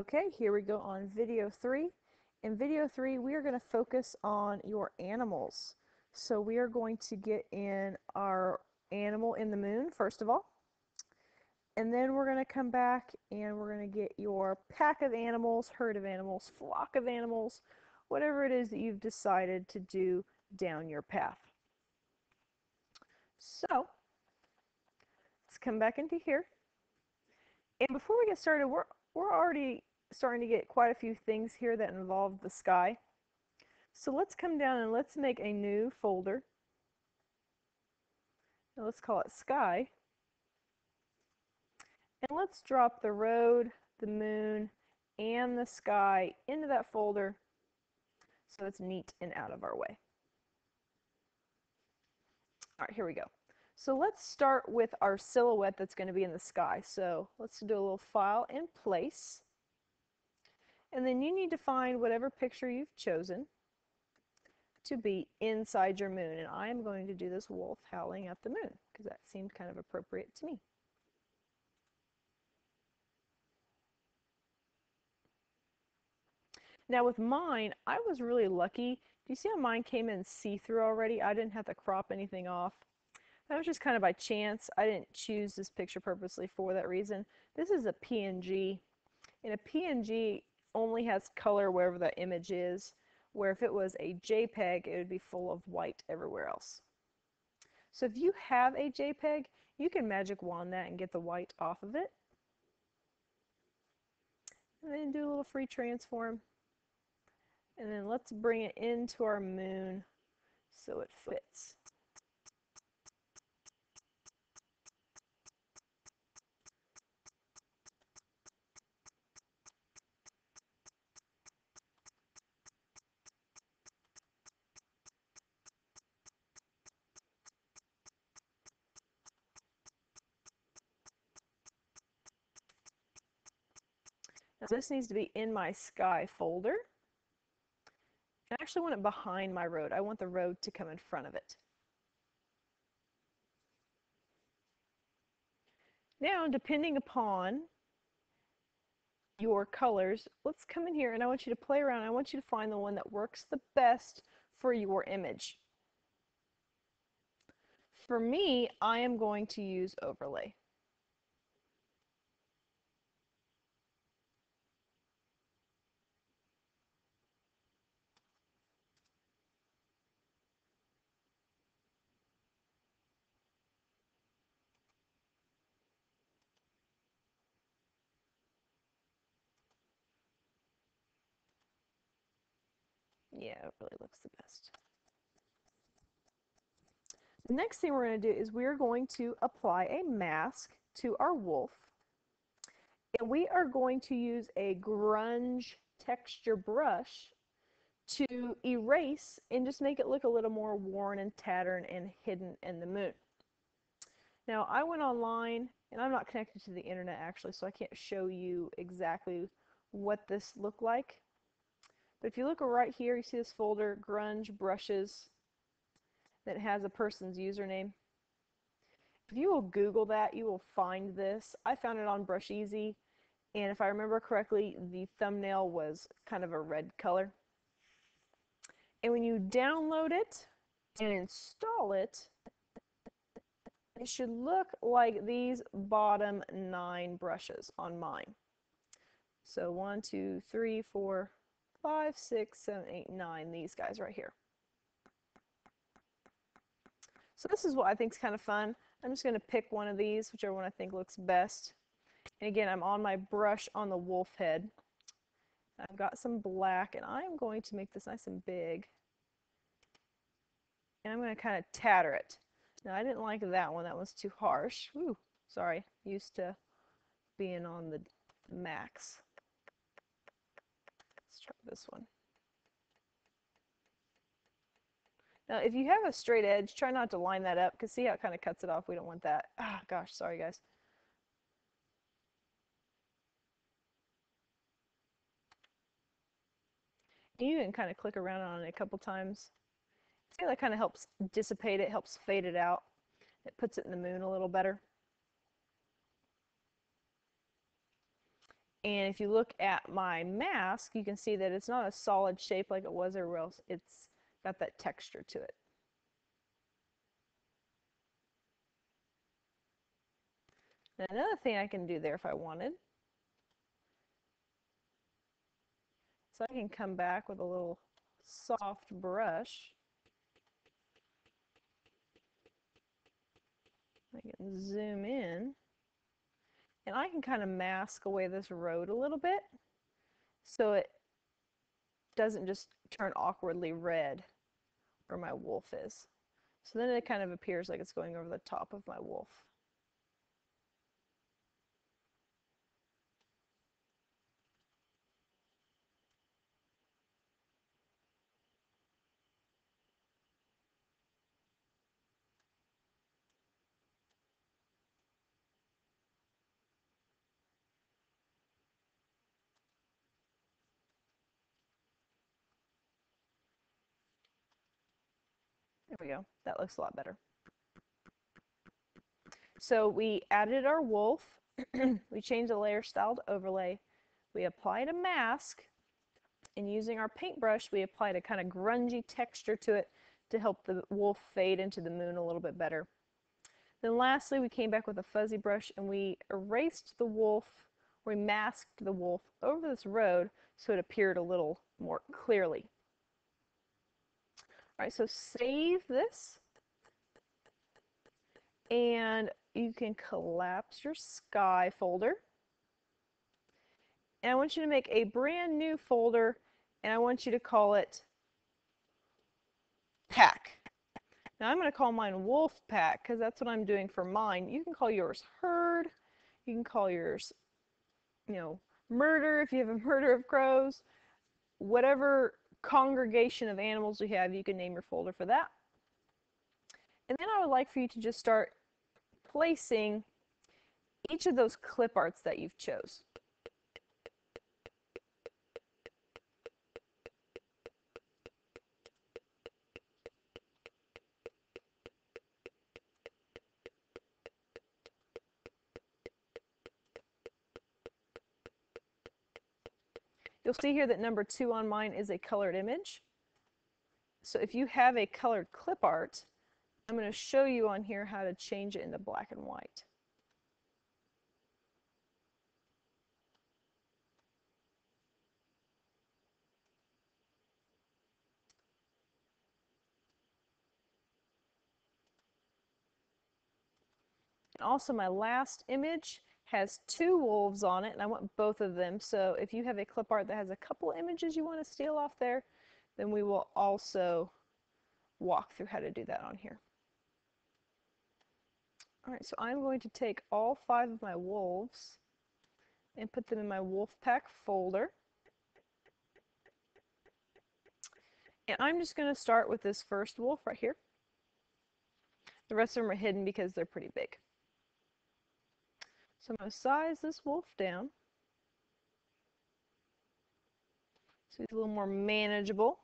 Okay, here we go on video 3. In video 3, we are going to focus on your animals. So we are going to get in our animal in the moon, first of all. And then we're going to come back and we're going to get your pack of animals, herd of animals, flock of animals, whatever it is that you've decided to do down your path. So let's come back into here. And before we get started, we're already starting to get quite a few things here that involve the sky. So let's come down and let's make a new folder. Now let's call it sky. And let's drop the road, the moon, and the sky into that folder so it's neat and out of our way. All right, here we go. So let's start with our silhouette that's going to be in the sky. So let's do a little file in place. And then you need to find whatever picture you've chosen to be inside your moon. And I am going to do this wolf howling at the moon because that seemed kind of appropriate to me. Now with mine, I was really lucky. Do you see how mine came in see-through already? I didn't have to crop anything off. That was just kind of by chance. I didn't choose this picture purposely for that reason. This is a PNG, and a PNG only has color wherever the image is, where if it was a JPEG, it would be full of white everywhere else. So if you have a JPEG, you can magic wand that and get the white off of it. And then do a little free transform. And then let's bring it into our moon so it fits. Now this needs to be in my sky folder. I actually want it behind my road. I want the road to come in front of it. Now, depending upon your colors, let's come in here and I want you to play around. I want you to find the one that works the best for your image. For me, I am going to use overlay. Yeah, it really looks the best. The next thing we're going to do is we're going to apply a mask to our wolf. And we are going to use a grunge texture brush to erase and just make it look a little more worn and tattered and hidden in the moon. Now I went online, and I'm not connected to the internet actually, so I can't show you exactly what this looked like. But if you look right here, you see this folder, grunge brushes, that has a person's username. If you will Google that, you will find this. I found it on Brush Easy, and if I remember correctly, the thumbnail was kind of a red color. And when you download it and install it, it should look like these bottom 9 brushes on mine. So 1, 2, 3, 4, 5, 6, 7, 8, 9, these guys right here. So this is what I think is kind of fun. I'm just going to pick one of these, whichever one I think looks best. And again, I'm on my brush on the wolf head. I've got some black, and I'm going to make this nice and big. And I'm going to kind of tatter it. Now, I didn't like that one. That one's too harsh. Ooh, sorry. Used to being on the max. Let's try this one. Now, if you have a straight edge, try not to line that up, because see how it kind of cuts it off? We don't want that. Ah, gosh, sorry, guys. You can kind of click around on it a couple times. See, that kind of helps dissipate it, helps fade it out. It puts it in the moon a little better. And if you look at my mask, you can see that it's not a solid shape like it was everywhere else. It's got that texture to it. And another thing I can do there if I wanted, so I can come back with a little soft brush. I can zoom in, and I can kind of mask away this road a little bit so it doesn't just turn awkwardly red where my wolf is. So then it kind of appears like it's going over the top of my wolf. There we go. That looks a lot better. So we added our wolf. We changed the layer style to overlay. We applied a mask, and using our paintbrush, we applied a kind of grungy texture to it to help the wolf fade into the moon a little bit better. Then lastly, we came back with a fuzzy brush and we erased the wolf, we masked the wolf over this road so it appeared a little more clearly. All right, so save this, and you can collapse your sky folder. And I want you to make a brand new folder, and I want you to call it Pack. Now I'm going to call mine Wolf Pack because that's what I'm doing for mine. You can call yours Herd. You can call yours, Murder if you have a murder of crows. Whatever congregation of animals you have, you can name your folder for that. And then I would like for you to just start placing each of those clip arts that you've chose. You'll see here that number 2 on mine is a colored image. So if you have a colored clip art, I'm going to show you on here how to change it into black and white. And also my last image has 2 wolves on it, and I want both of them. So if you have a clip art that has a couple images you want to steal off there, then we will also walk through how to do that on here. All right, so I'm going to take all 5 of my wolves and put them in my wolf pack folder. And I'm just going to start with this first wolf right here. The rest of them are hidden because they're pretty big. So I'm going to size this wolf down so he's a little more manageable.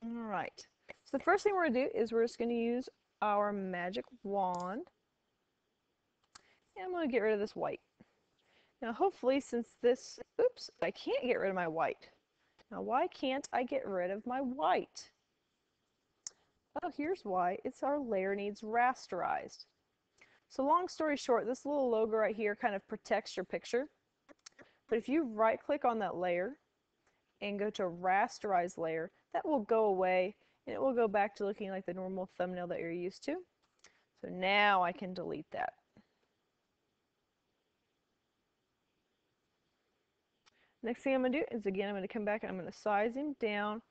All right. So the first thing we're going to do is we're just going to use our magic wand. And I'm going to get rid of this white. Now hopefully since this, oops, I can't get rid of my white. Now why can't I get rid of my white? Oh, here's why. It's our layer needs rasterized. So long story short, this little logo right here kind of protects your picture. But if you right click on that layer and go to rasterize layer, that will go away and it will go back to looking like the normal thumbnail that you're used to. So now I can delete that. Next thing I'm going to do is, again, I'm going to come back and I'm going to size him down,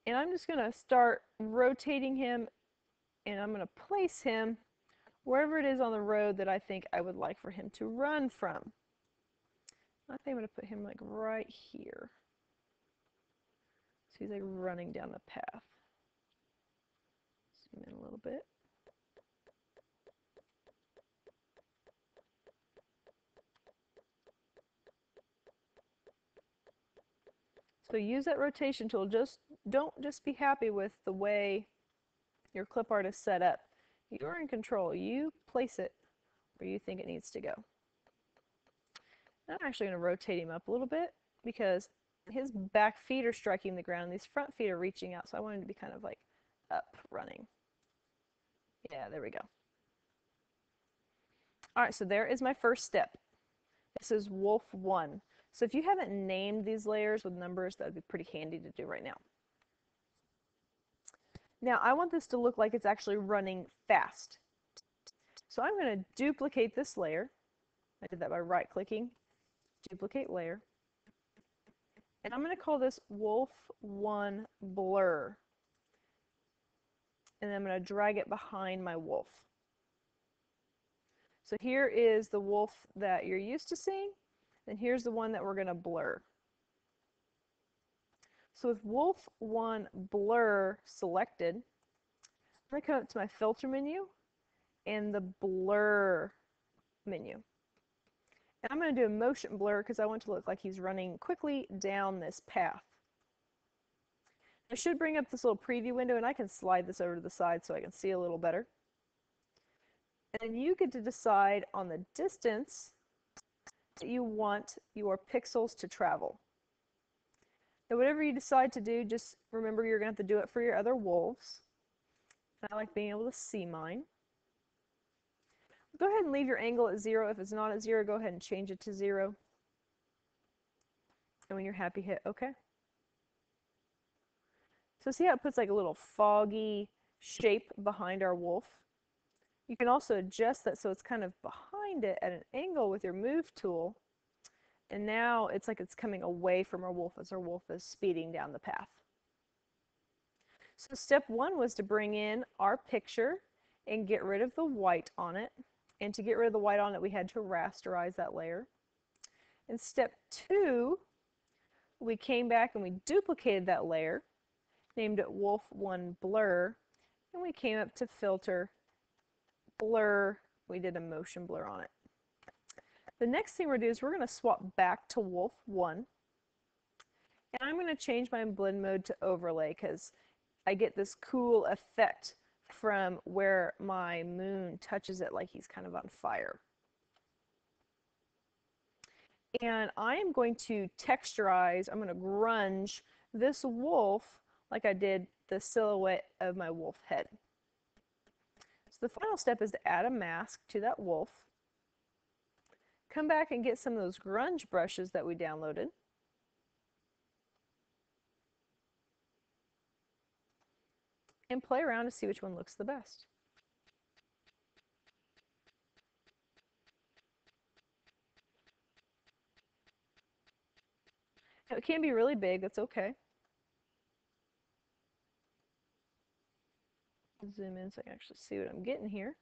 and I'm just going to start rotating him, and I'm going to place him wherever it is on the road that I think I would like for him to run from. I think I'm going to put him like right here. So he's like running down the path. Zoom in a little bit. So use that rotation tool. Just don't just be happy with the way your clip art is set up. You're in control. You place it where you think it needs to go. I'm actually going to rotate him up a little bit because his back feet are striking the ground and these front feet are reaching out, so I want him to be kind of like up running. Yeah, there we go. Alright, so there is my first step. This is Wolf 1. So if you haven't named these layers with numbers, that would be pretty handy to do right now. Now I want this to look like it's actually running fast. So I'm going to duplicate this layer. I did that by right-clicking, duplicate layer. And I'm going to call this Wolf 1 Blur. And then I'm going to drag it behind my wolf. So here is the wolf that you're used to seeing, and here's the one that we're going to blur. So with Wolf 1 Blur selected, I'm going to come up to my filter menu and the blur menu. And I'm going to do a motion blur because I want it to look like he's running quickly down this path. I should bring up this little preview window, and I can slide this over to the side so I can see a little better. And then you get to decide on the distance that you want your pixels to travel. Now whatever you decide to do, just remember you're going to have to do it for your other wolves. I like being able to see mine. Go ahead and leave your angle at 0. If it's not at 0, go ahead and change it to 0. And when you're happy, hit OK. So see how it puts like a little foggy shape behind our wolf? You can also adjust that so it's kind of behind it at an angle with your move tool. And now it's like it's coming away from our wolf as our wolf is speeding down the path. So step 1 was to bring in our picture and get rid of the white on it. And to get rid of the white on it, we had to rasterize that layer. In step 2, we came back and we duplicated that layer, named it Wolf 1 Blur, and we came up to Filter, Blur, we did a motion blur on it. The next thing we're going to do is we're going to swap back to Wolf 1, and I'm going to change my blend mode to overlay because I get this cool effect from where my moon touches it like he's kind of on fire. And I am going to texturize, I'm going to grunge this wolf like I did the silhouette of my wolf head. So the final step is to add a mask to that wolf. Come back and get some of those grunge brushes that we downloaded. And play around to see which one looks the best. Now, it can be really big, that's okay. Zoom in so I can actually see what I'm getting here.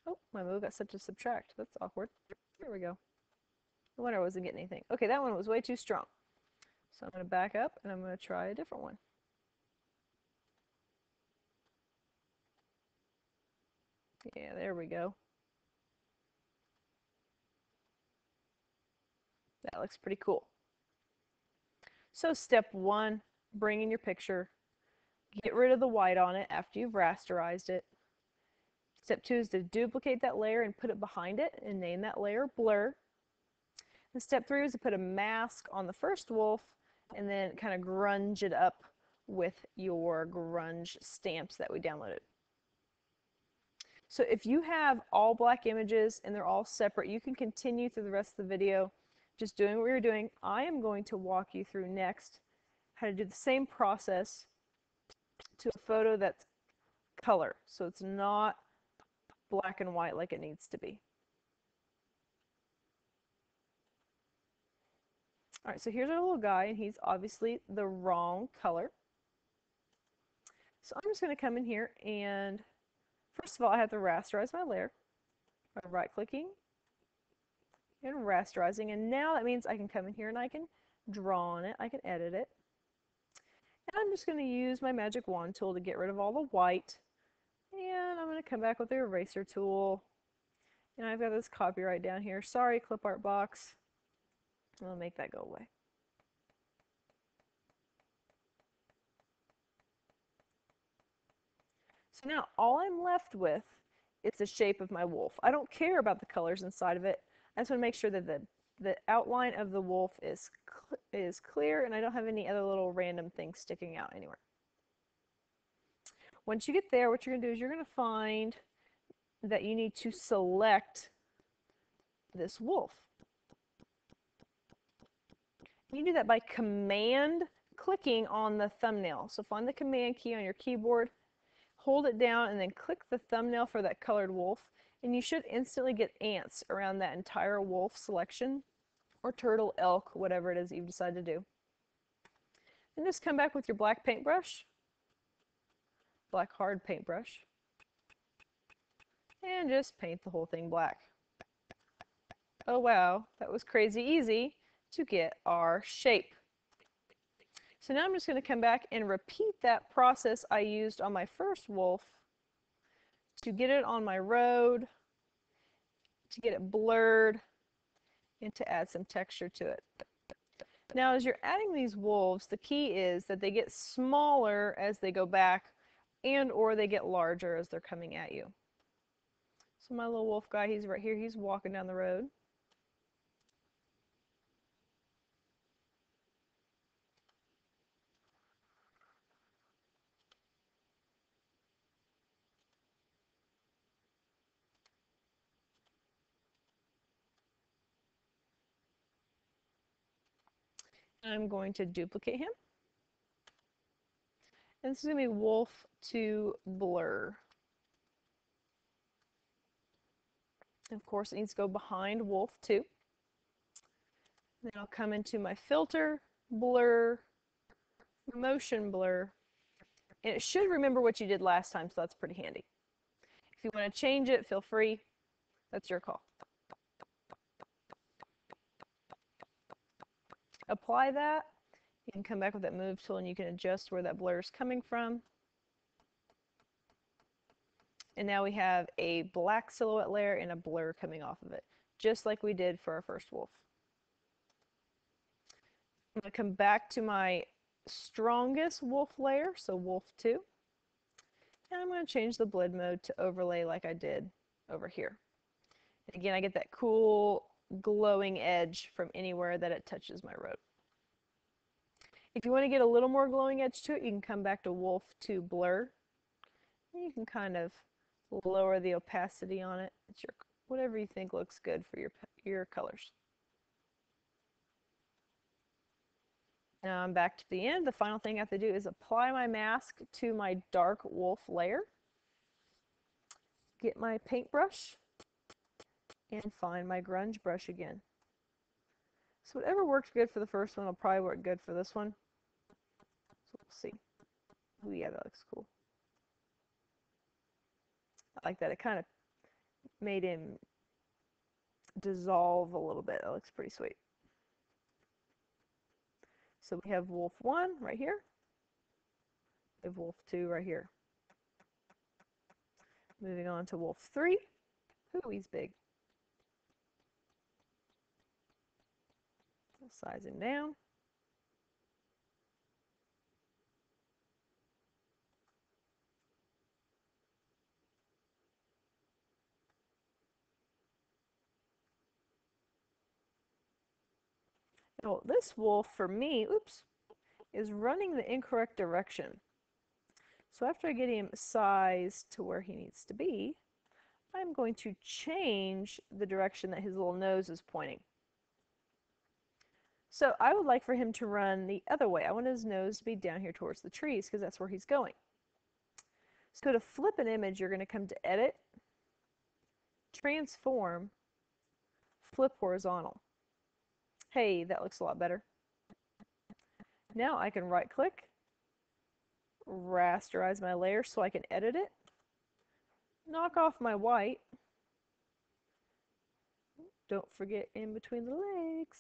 Oh, my move got set to subtract. That's awkward. There we go. No wonder I wasn't getting anything. Okay, that one was way too strong. So I'm going to back up and I'm going to try a different one. Yeah, there we go. That looks pretty cool. So step 1, bring in your picture. Get rid of the white on it after you've rasterized it. Step 2 is to duplicate that layer and put it behind it and name that layer Blur. And step 3 is to put a mask on the first wolf and then kind of grunge it up with your grunge stamps that we downloaded. So if you have all black images and they're all separate, you can continue through the rest of the video just doing what you're doing. I am going to walk you through next how to do the same process to a photo that's color. So it's not black and white like it needs to be. All right, so here's our little guy, and he's obviously the wrong color. So I'm just going to come in here, and first of all, I have to rasterize my layer by right-clicking and rasterizing, and now that means I can come in here and I can draw on it, I can edit it, And I'm just going to use my magic wand tool to get rid of all the white. And I'm going to come back with the eraser tool. And I've got this copyright down here. Sorry, clip art box. I'll make that go away. So now all I'm left with is the shape of my wolf. I don't care about the colors inside of it. I just want to make sure that the outline of the wolf is clear and I don't have any other little random things sticking out anywhere. Once you get there, what you're going to do is you're going to find that you need to select this wolf. You do that by command clicking on the thumbnail. So find the command key on your keyboard, hold it down, and then click the thumbnail for that colored wolf, and you should instantly get ants around that entire wolf selection, or turtle, elk, whatever it is that you've decided to do. And just come back with your black paintbrush, black hard paintbrush, and just paint the whole thing black. Oh wow, that was crazy easy to get our shape. So now I'm just going to come back and repeat that process I used on my first wolf to get it on my road, to get it blurred, and to add some texture to it. Now as you're adding these wolves, the key is that they get smaller as they go back and or they get larger as they're coming at you. So my little wolf guy, he's right here, he's walking down the road. I'm going to duplicate him. And this is going to be wolf to blur. Of course, it needs to go behind wolf 2. Then I'll come into my filter, blur, motion blur, and it should remember what you did last time, so that's pretty handy. If you want to change it, feel free. That's your call. Apply that. You can come back with that move tool and you can adjust where that blur is coming from. And now we have a black silhouette layer and a blur coming off of it, just like we did for our first wolf. I'm going to come back to my strongest wolf layer, so wolf 2. And I'm going to change the blend mode to overlay like I did over here. And again, I get that cool glowing edge from anywhere that it touches my road. If you want to get a little more glowing edge to it, you can come back to wolf 2 blur. And you can kind of lower the opacity on it. It's your whatever you think looks good for your colors. Now I'm back to the end. The final thing I have to do is apply my mask to my dark wolf layer. Get my paintbrush and find my grunge brush again. So whatever worked good for the first one will probably work good for this one. So we'll see. Oh yeah, that looks cool. I like that. It kind of made him dissolve a little bit. That looks pretty sweet. So we have wolf 1 right here. We have wolf 2 right here. Moving on to wolf 3. Ooh, he's big. Size him down. Now this wolf for me, oops, is running the incorrect direction. So after I get him sized to where he needs to be, I'm going to change the direction that his little nose is pointing. So I would like for him to run the other way. I want his nose to be down here towards the trees because that's where he's going. So to flip an image, you're going to come to Edit, Transform, Flip Horizontal. Hey, that looks a lot better. Now I can right click, rasterize my layer so I can edit it, knock off my white, don't forget in between the legs,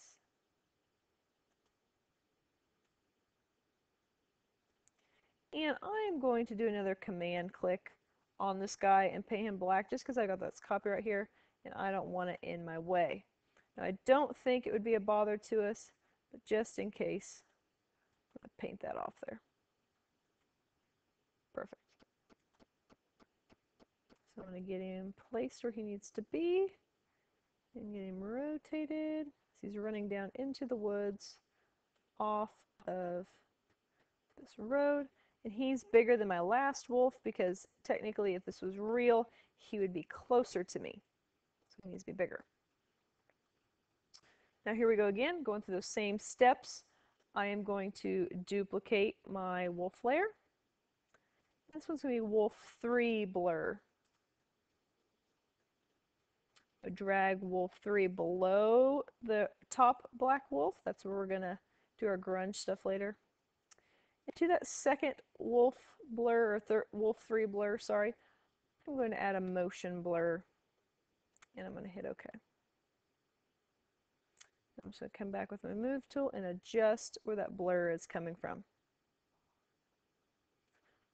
And I'm going to do another command click on this guy and paint him black just because I got this copy right here and I don't want it in my way. Now I don't think it would be a bother to us, but just in case, I'm going to paint that off there. Perfect. So I'm going to get him placed where he needs to be and get him rotated. So he's running down into the woods off of this road. And he's bigger than my last wolf because technically if this was real, he would be closer to me. So he needs to be bigger. Now here we go again, going through those same steps. I am going to duplicate my wolf layer. This one's going to be wolf 3 blur. Drag wolf 3 below the top black wolf. That's where we're going to do our grunge stuff later. And to that second wolf blur, or wolf 3 blur, sorry, I'm going to add a motion blur. And I'm going to hit OK. I'm just going to come back with my move tool and adjust where that blur is coming from.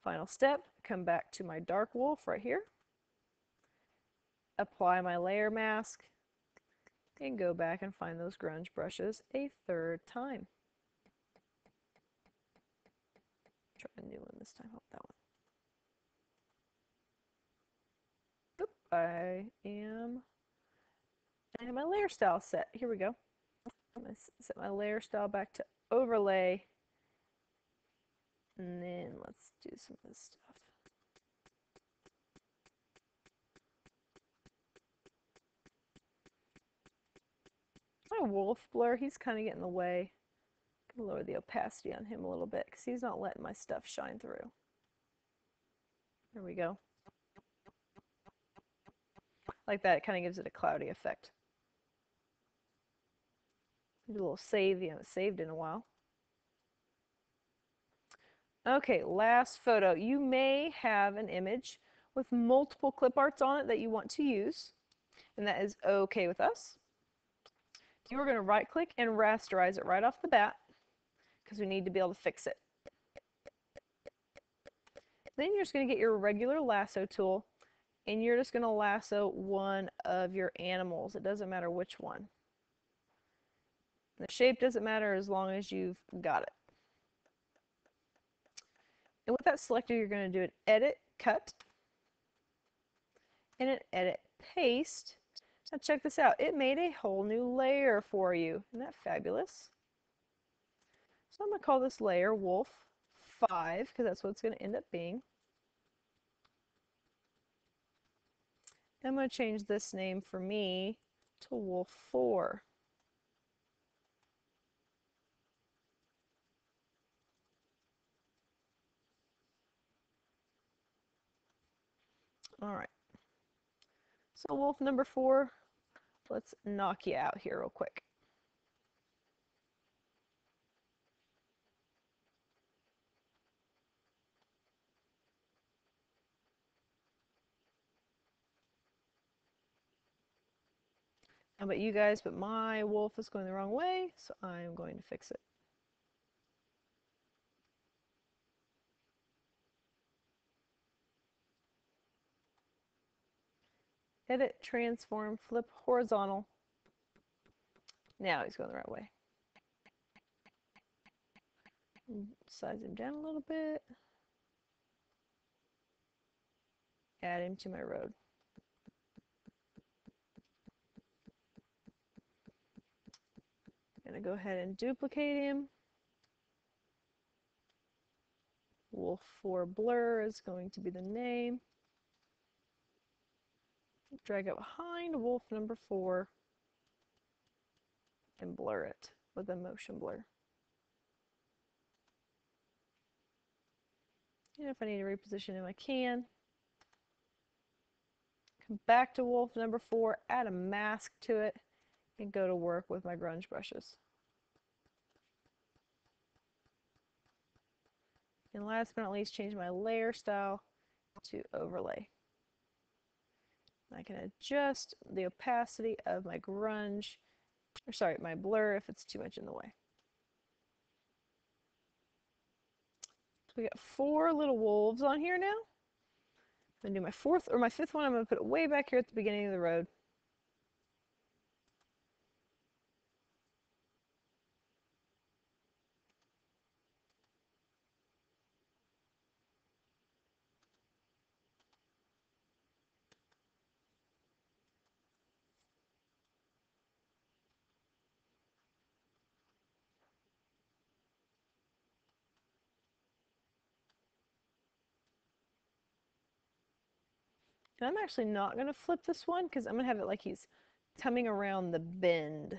Final step, come back to my dark wolf right here. Apply my layer mask and go back and find those grunge brushes a third time. Try a new one this time. Hope that one. Oop, I have my layer style set. Here we go. I'm going to set my layer style back to overlay. And then let's do some of this stuff. My wolf blur, he's kind of getting in the way. Lower the opacity on him a little bit because he's not letting my stuff shine through. There we go. Like that, it kind of gives it a cloudy effect. Do a little save. You haven't saved in a while. Okay, last photo. You may have an image with multiple clip arts on it that you want to use, and that is okay with us. You're going to right click and rasterize it right off the bat because we need to be able to fix it. Then you're just going to get your regular lasso tool and you're just going to lasso one of your animals. It doesn't matter which one. The shape doesn't matter as long as you've got it. And with that selected, you're going to do an edit cut and an edit paste. Now check this out. It made a whole new layer for you. Isn't that fabulous? So I'm going to call this layer Wolf 5 because that's what it's going to end up being. I'm going to change this name for me to Wolf 4. All right. So wolf number 4, let's knock you out here real quick. How about you guys? But my wolf is going the wrong way, so I'm going to fix it. Edit, transform, flip horizontal. Now he's going the right way. Size him down a little bit. Add him to my road. I'm going to go ahead and duplicate him. Wolf 4 blur is going to be the name. Drag it behind wolf number 4 and blur it with a motion blur. And if I need to reposition him, I can. Come back to wolf number 4, add a mask to it, and go to work with my grunge brushes. And last but not least, change my layer style to overlay. I can adjust the opacity of my grunge, or sorry, my blur if it's too much in the way. So we got 4 little wolves on here now. I'm gonna do my 4th or my 5th one. I'm gonna put it way back here at the beginning of the road. And I'm actually not going to flip this one because I'm going to have it like he's coming around the bend.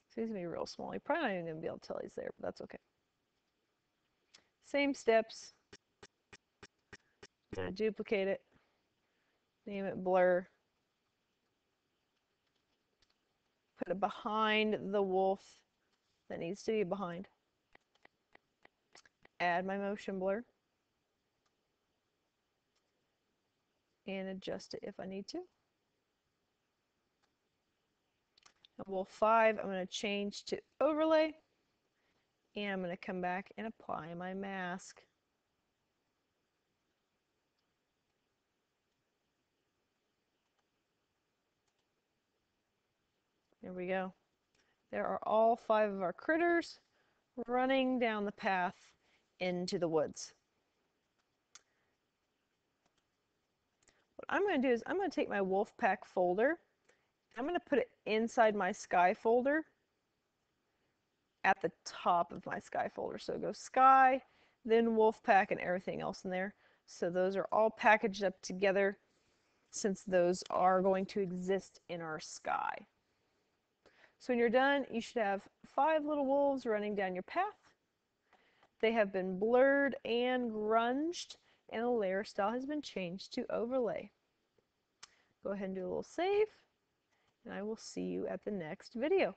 So he's going to be real small. You're probably not even going to be able to tell he's there, but that's okay. Same steps. I'm going to duplicate it. Name it blur. Put it behind the wolf that needs to be behind. Add my motion blur. And adjust it if I need to. And wolf 5, I'm going to change to overlay. And I'm going to come back and apply my mask. There we go. There are all 5 of our critters running down the path into the woods. What I'm going to do is I'm going to take my Wolfpack folder. I'm going to put it inside my Sky folder at the top of my Sky folder. So go Sky, then Wolfpack, and everything else in there. So those are all packaged up together since those are going to exist in our Sky. So when you're done, you should have 5 little wolves running down your path. They have been blurred and grunged, and the layer style has been changed to overlay. Go ahead and do a little save, and I will see you at the next video.